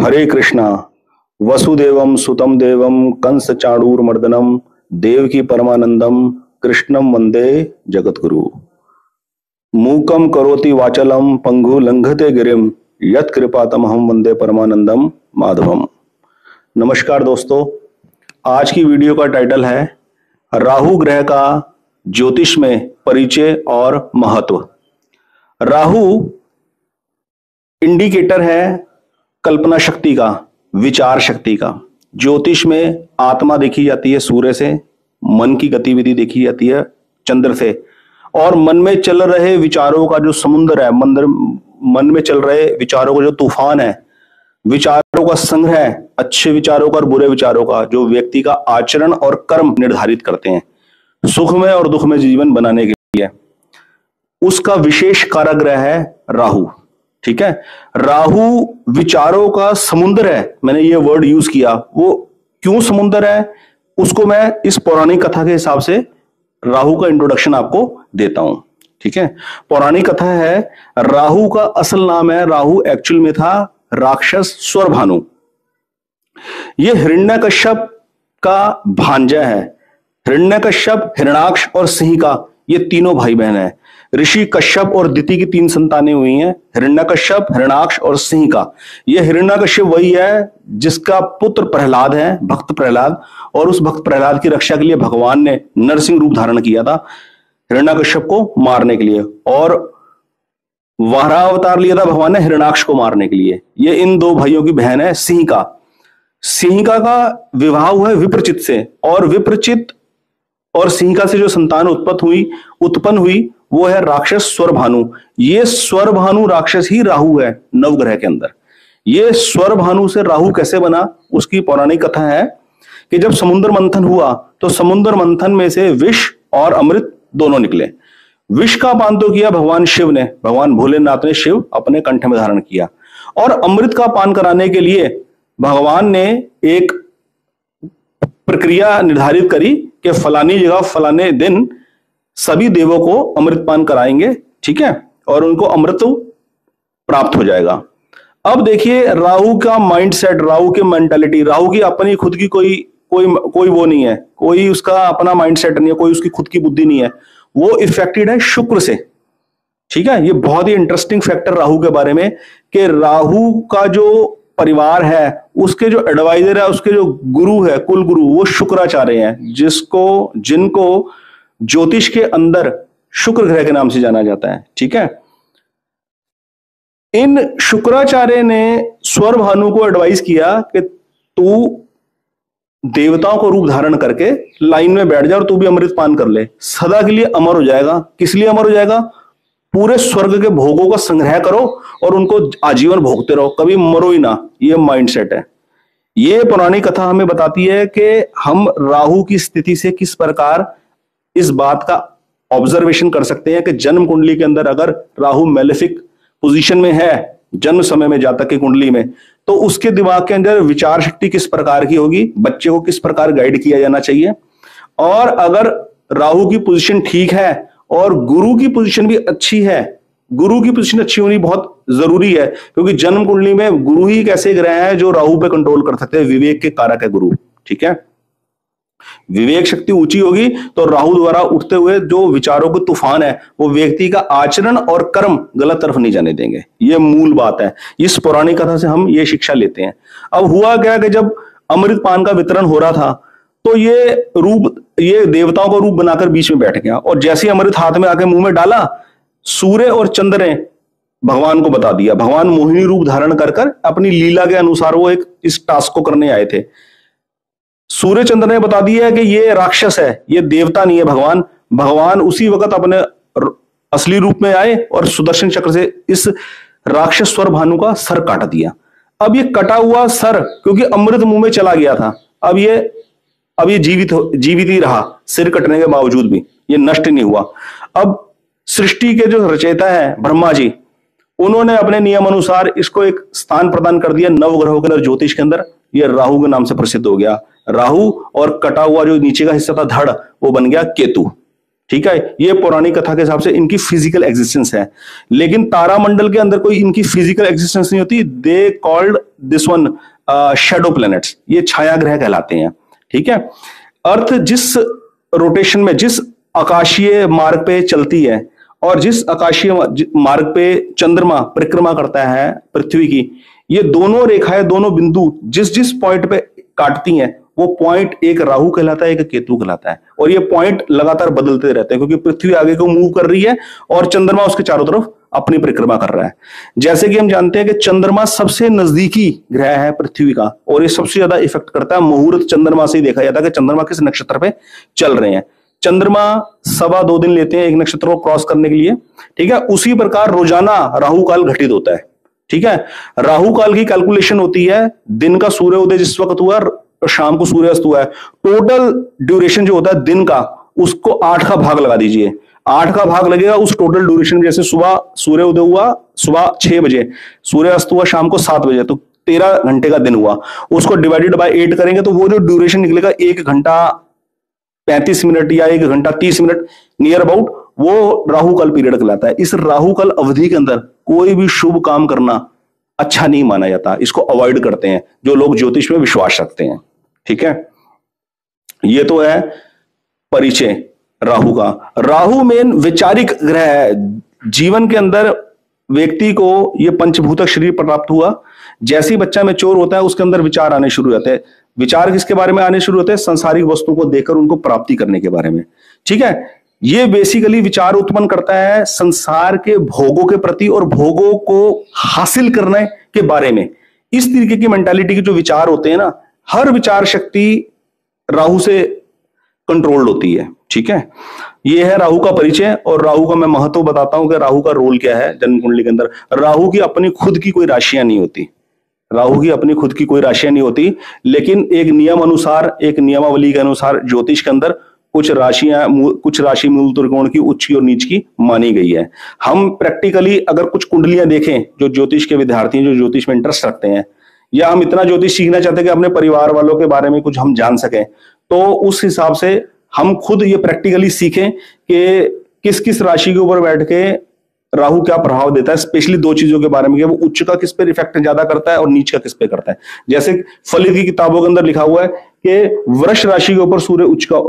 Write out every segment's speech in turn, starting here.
हरे कृष्णा। वसुदेवम सुतम देवम कंस चाणूरमर्दनम देवकी परमानंदम कृष्णम वंदे जगद्गुरु। मूकम करोति वाचलम पंगु लंघते गिरिम यत् कृपातमहं वंदे परमानंदम माधवम। नमस्कार दोस्तों, आज की वीडियो का टाइटल है राहु ग्रह का ज्योतिष में परिचय और महत्व। राहु इंडिकेटर है कल्पना शक्ति का, विचार शक्ति का। ज्योतिष में आत्मा देखी जाती है सूर्य से, मन की गतिविधि देखी जाती है चंद्र से, और मन में चल रहे विचारों का जो समुद्र है, मन में चल रहे विचारों का जो तूफान है, विचारों का संग्रह, अच्छे विचारों का और बुरे विचारों का, जो व्यक्ति का आचरण और कर्म निर्धारित करते हैं सुख में और दुख में जीवन बनाने के लिए, उसका विशेष कारक ग्रह है राहु। ठीक है, राहु विचारों का समुद्र है। मैंने ये वर्ड यूज किया, वो क्यों समुद्र है उसको मैं इस पौराणिक कथा के हिसाब से राहु का इंट्रोडक्शन आपको देता हूं। ठीक है, पौराणिक कथा है, राहु का असल नाम है, राहु एक्चुअल में था राक्षस स्वरभानु। ये हिरण्यकश्यप का भांजा है। हिरण्यकश्यप, हिरणाक्ष और सिंहिका, ये तीनों भाई बहन हैं। ऋषि कश्यप और दिति की 3 संतानें हुई हैं, हिरण्यकश्यप, हिरणाक्ष और सिंहिका। ये हिरण्यकश्यप वही है जिसका पुत्र प्रहलाद है, भक्त प्रहलाद, और उस भक्त प्रहलाद की रक्षा के लिए भगवान ने नरसिंह रूप धारण किया था हिरण्यकश्यप को मारने के लिए, और वाराह अवतार लिया था भगवान ने हिरणाक्ष को मारने के लिए। ये इन 2 भाइयों की बहन है सिंहिका। सिंहिका का विवाह हुआ है विप्रचित से, और विप्रचित और सिंहिका से जो संतान उत्पन्न हुई वो है राक्षस स्वरभानु। ये स्वरभानु राक्षस ही राहु है नवग्रह के अंदर। ये स्वरभानु से राहु कैसे बना, उसकी पौराणिक कथा है कि जब समुद्र मंथन हुआ तो समुद्र मंथन में से विष और अमृत दोनों निकले। विष का पान तो किया भगवान शिव ने, भगवान भोलेनाथ ने शिव अपने कंठ में धारण किया, और अमृत का पान कराने के लिए भगवान ने एक प्रक्रिया निर्धारित करी कि फलानी जगह फलाने दिन सभी देवों को अमृत पान कराएंगे। ठीक है, और उनको अमृत प्राप्त हो जाएगा। अब देखिए राहु का माइंडसेट, राहु की मेंटालिटी, राहु की अपनी खुद की कोई वो नहीं है, कोई उसका अपना माइंडसेट नहीं है, कोई उसकी खुद की बुद्धि नहीं है, वो इफेक्टेड है शुक्र से। ठीक है, ये बहुत ही इंटरेस्टिंग फैक्टर राहु के बारे में कि राहु का जो परिवार है उसके जो एडवाइजर है, उसके जो गुरु है, कुल गुरु, वो शुक्राचार्य हैं, जिनको ज्योतिष के अंदर शुक्र ग्रह के नाम से जाना जाता है। ठीक है, इन शुक्राचार्य ने स्वरभानु को एडवाइस किया कि तू देवताओं को रूप धारण करके लाइन में बैठ जा और तू भी अमृत पान कर ले, सदा के लिए अमर हो जाएगा। किस लिए अमर हो जाएगा? पूरे स्वर्ग के भोगों का संग्रह करो और उनको आजीवन भोगते रहो, कभी मरो ही ना। ये माइंडसेट है। ये पुरानी कथा हमें बताती है कि हम राहु की स्थिति से किस प्रकार इस बात का ऑब्जर्वेशन कर सकते हैं कि जन्म कुंडली के अंदर अगर राहु मेलेफिक पोजीशन में है जन्म समय में, जातक की कुंडली में, तो उसके दिमाग के अंदर विचार शक्ति किस प्रकार की होगी, बच्चे को किस प्रकार गाइड किया जाना चाहिए। और अगर राहु की पोजीशन ठीक है और गुरु की पोजीशन भी अच्छी है, गुरु की पोजीशन अच्छी होनी बहुत जरूरी है, क्योंकि जन्म कुंडली में गुरु ही एक ऐसे ग्रह है जो राहु पे कंट्रोल कर सकते हैं। विवेक के कारक है गुरु। ठीक है, विवेक शक्ति ऊंची होगी तो राहु द्वारा उठते हुए जो विचारों के तूफान है वो व्यक्ति का आचरण और कर्म गलत तरफ नहीं जाने देंगे। ये मूल बात है। इस पौराणिक कथा से हम ये शिक्षा लेते हैं। अब हुआ क्या कि जब अमृत पान का वितरण हो रहा था तो ये देवताओं का रूप बनाकर बीच में बैठ गया, और जैसे ही अमृत हाथ में आके मुंह में डाला, सूर्य और चंद्र ने भगवान को बता दिया। भगवान मोहिनी रूप धारण कर अपनी लीला के अनुसार वो इस टास्क को करने आए थे। सूर्य चंद्र ने बता दिया है कि ये राक्षस है, ये देवता नहीं है भगवान उसी वक्त अपने असली रूप में आए और सुदर्शन चक्र से इस राक्षस स्वरभानु का सर काट दिया। अब ये कटा हुआ सर, क्योंकि अमृत मुंह में चला गया था, अब ये जीवित ही रहा। सिर कटने के बावजूद भी ये नष्ट नहीं हुआ। अब सृष्टि के जो रचयिता है ब्रह्मा जी, उन्होंने अपने नियम अनुसार इसको एक स्थान प्रदान कर दिया नवग्रहों के अंदर, ज्योतिष के अंदर। ये राहु के नाम से प्रसिद्ध हो गया। राहु और कटा हुआ जो नीचे का हिस्सा था धड़, वो बन गया केतु। ठीक है, ये पौराणिक कथा के हिसाब से इनकी फिजिकल एग्जिस्टेंस है। लेकिन तारामंडल के अंदर कोई इनकी फिजिकल एग्जिस्टेंस नहीं होती। They called this one shadow planets, ये छाया ग्रह कहलाते हैं। ठीक है, अर्थ जिस रोटेशन में, जिस आकाशीय मार्ग पे चलती है और जिस आकाशीय मार्ग पे चंद्रमा परिक्रमा करता है पृथ्वी की, ये दोनों रेखाएं, दोनों बिंदु जिस जिस पॉइंट पे काटती हैं, वो पॉइंट एक राहु कहलाता है, एक केतु कहलाता है। और ये पॉइंट लगातार बदलते रहते हैं क्योंकि पृथ्वी आगे को मूव कर रही है और चंद्रमा उसके चारों तरफ अपनी परिक्रमा कर रहा है। जैसे कि हम जानते हैं कि चंद्रमा सबसे नजदीकी ग्रह है पृथ्वी का, और ये सबसे ज्यादा इफेक्ट करता है, मुहूर्त चंद्रमा से ही देखा जाता है कि चंद्रमा किस नक्षत्र पे चल रहे हैं। चंद्रमा 2.25 दिन लेते हैं एक नक्षत्र को क्रॉस करने के लिए। ठीक है, उसी प्रकार रोजाना राहु काल घटित होता है। ठीक है, राहु काल की कैलकुलेशन होती है दिन का सूर्योदय जिस वक्त हुआ, शाम को सूर्यास्त हुआ है, टोटल ड्यूरेशन जो होता है दिन का, उसको 8 का भाग लगा दीजिए। 8 का भाग लगेगा उस टोटल ड्यूरेशन, जैसे सुबह सूर्योदय हुआ सुबह 6 बजे, सूर्यास्त हुआ शाम को 7 बजे, तो 13 घंटे का दिन हुआ। उसको डिवाइडेड बाय 8 करेंगे तो वो जो ड्यूरेशन निकलेगा 1 घंटा 35 मिनट या 1 घंटा 30 मिनट नियर अबाउट, वो राहु काल पीरियड कहलाता है। इस राहु काल अवधि के अंदर कोई भी शुभ काम करना अच्छा नहीं माना जाता, इसको अवॉइड करते हैं जो लोग ज्योतिष में विश्वास रखते हैं। ठीक है, ये तो है परिचय राहु का। राहु मेन वैचारिक ग्रह है। जीवन के अंदर व्यक्ति को ये पंचभूतक शरीर प्राप्त हुआ, जैसे ही बच्चा मैच्योर होता है उसके अंदर विचार आने शुरू होते हैं। विचार किसके बारे में आने शुरू होते हैं? संसारिक वस्तुओं को देखकर उनको प्राप्ति करने के बारे में। ठीक है, ये बेसिकली विचार उत्पन्न करता है संसार के भोगों के प्रति और भोगों को हासिल करने के बारे में। इस तरीके की मेंटालिटी के जो विचार होते हैं ना, हर विचार शक्ति राहु से कंट्रोल्ड होती है। ठीक है, ये है राहु का परिचय। और राहु का मैं महत्व बताता हूं कि राहु का रोल क्या है जन्म कुंडली के अंदर। राहु की अपनी खुद की कोई राशियां नहीं होती, राहु की अपनी खुद की कोई राशियां नहीं होती, लेकिन एक नियम अनुसार, एक नियमावली के अनुसार ज्योतिष के अंदर कुछ राशियां, कुछ राशि मूल त्रिकोण की उच्च की और नीच की मानी गई है। हम प्रैक्टिकली अगर कुछ कुंडलियां देखें, जो ज्योतिष के विद्यार्थी हैं, जो ज्योतिष में इंटरेस्ट रखते हैं, या हम इतना ज्योतिष सीखना चाहते हैं कि अपने परिवार वालों के बारे में कुछ हम जान सकें, तो उस हिसाब से हम खुद ये प्रैक्टिकली सीखें कि किस किस राशि के ऊपर बैठ के राहु क्या प्रभाव देता है। स्पेशली 2 चीजों के बारे में कि वो उच्च का किस पे इफेक्ट ज्यादा करता है और नीच का किस पे करता है। जैसे फलित की किताबों के अंदर लिखा हुआ है कि वृष राशि के ऊपर सूर्य उच्च का,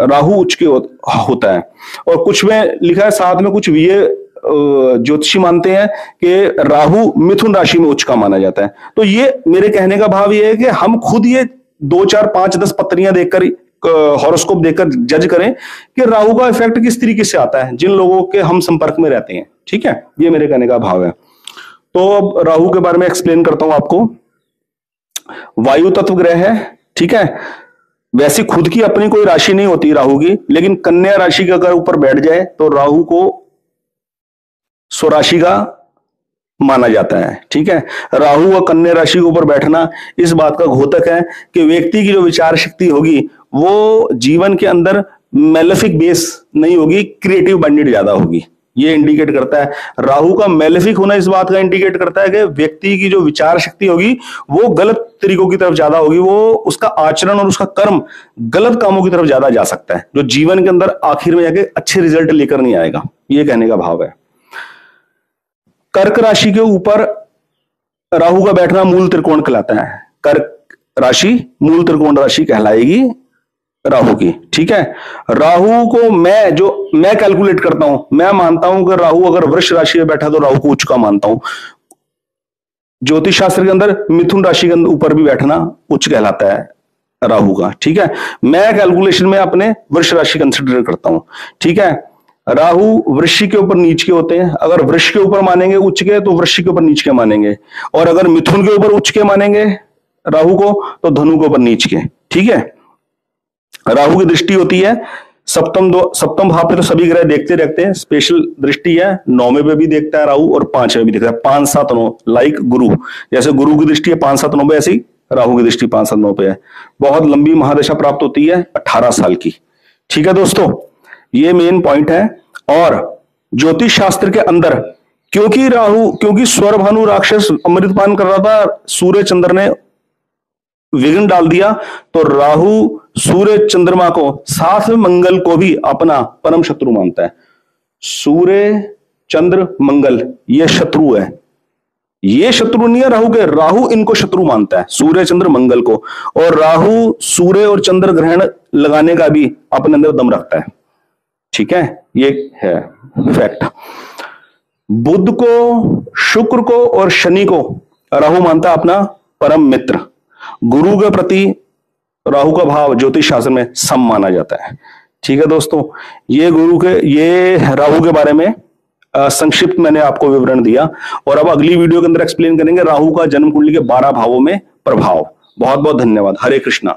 राहु उच्च के होता है, और कुछ में लिखा है साथ में, कुछ ये ज्योतिषी मानते हैं कि राहु मिथुन राशि में उच्च का माना जाता है। तो ये मेरे कहने का भाव ये है कि हम खुद ये 2, 4, 5, 10 पत्रियां देखकर, हॉरोस्कोप देखकर जज करें कि राहु का इफेक्ट किस तरीके से आता है जिन लोगों के हम संपर्क में रहते हैं। ठीक है, ये मेरे कहने का भाव है। तो अब राहु के बारे में एक्सप्लेन करता हूं आपको। वायु तत्व ग्रह है। ठीक है, वैसे खुद की अपनी कोई राशि नहीं होती राहु की, लेकिन कन्या राशि के अगर ऊपर बैठ जाए तो राहु को स्वराशि का माना जाता है। ठीक है, राहु व कन्या राशि के ऊपर बैठना इस बात का घोतक है कि व्यक्ति की जो विचार शक्ति होगी वो जीवन के अंदर मेलेफिक बेस नहीं होगी, क्रिएटिव बाइंडेड ज्यादा होगी। ये इंडिकेट करता है, राहु का मेलेफिक होना इस बात का इंडिकेट करता है कि व्यक्ति की जो विचार शक्ति होगी वो गलत तरीकों की तरफ ज्यादा होगी, वो उसका आचरण और उसका कर्म गलत कामों की तरफ ज्यादा जा सकता है, जो जीवन के अंदर आखिर में जाके अच्छे रिजल्ट लेकर नहीं आएगा। ये कहने का भाव है। कर्क राशि के ऊपर राहु का बैठना मूल त्रिकोण कहलाता है। कर्क राशि मूल त्रिकोण राशि कहलाएगी राहु की। ठीक है, राहु को मैं कैलकुलेट करता हूं, मैं मानता हूं कि राहु अगर वृष राशि में बैठा तो राहु को उच्च का मानता हूं। ज्योतिष शास्त्र के अंदर मिथुन राशि के ऊपर भी बैठना उच्च कहलाता है राहु का। ठीक है, मैं कैलकुलेशन में अपने वृष राशि कंसिडर करता हूं। ठीक है, राहु वृश्चिक के ऊपर नीच के होते हैं। अगर वृष के ऊपर मानेंगे उच्च के तो वृश्चिक के ऊपर नीच के मानेंगे, और अगर मिथुन के ऊपर उच्च के मानेंगे राहु को तो धनु के ऊपर नीच के। ठीक है, राहु की दृष्टि होती है सप्तम भाव पे तो सभी ग्रह देखते रहते हैं, स्पेशल दृष्टि है 9वें पे भी देखता है राहु और 5वें भी देखता है। 5, 7, 9 लाइक गुरु, जैसे गुरु की दृष्टि है 5, 7, 9 पे, ऐसी राहु की दृष्टि 5, 7, 9 पे है। बहुत लंबी महादशा प्राप्त होती है 18 साल की। ठीक है दोस्तों, ये मेन पॉइंट है। और ज्योतिष शास्त्र के अंदर क्योंकि स्वरभानु राक्षस अमृतपान कर रहा था, सूर्य चंद्र ने विघ्न डाल दिया, तो राहु सूर्य चंद्रमा को, साथ में मंगल को भी अपना परम शत्रु मानता है। सूर्य चंद्र मंगल ये शत्रु है, ये शत्रु नहीं है राहु के, राहु इनको शत्रु मानता है, सूर्य चंद्र मंगल को। और राहु सूर्य और चंद्र ग्रहण लगाने का भी अपने अंदर दम रखता है। ठीक है, ये है फैक्ट। बुध को, शुक्र को और शनि को राहु मानता है अपना परम मित्र। गुरु के प्रति राहु का भाव ज्योतिष शास्त्र में सम माना जाता है। ठीक है दोस्तों, ये राहु के बारे में संक्षिप्त मैंने आपको विवरण दिया। और अब अगली वीडियो के अंदर एक्सप्लेन करेंगे राहु का जन्म कुंडली के 12 भावों में प्रभाव। बहुत बहुत धन्यवाद। हरे कृष्णा।